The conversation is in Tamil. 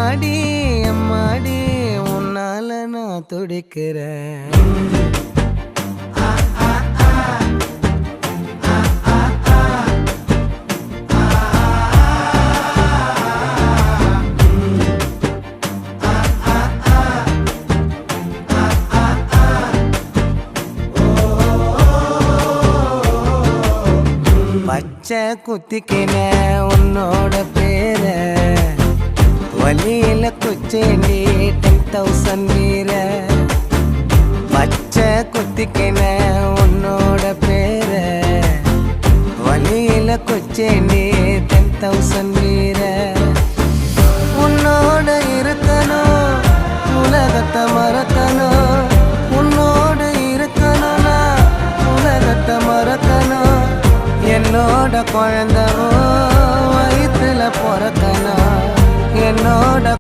அம்மாடி அம்மாடி உன்னால நான் துடிக்கிறேன். பச்சை குத்திக்கின உன்னோட பேர வலியில குச்சேண்டி 10,000 வீர. பச்சை குத்திக்கின உன்னோட பேர வலியில குச்சேண்டி 10,000 வீர. உன்னோட இருக்கணும் உலகத்தை மறக்கணும், உன்னோட இருக்கணும்னா உலகத்தை மறக்கணும். என்னோட குழந்தை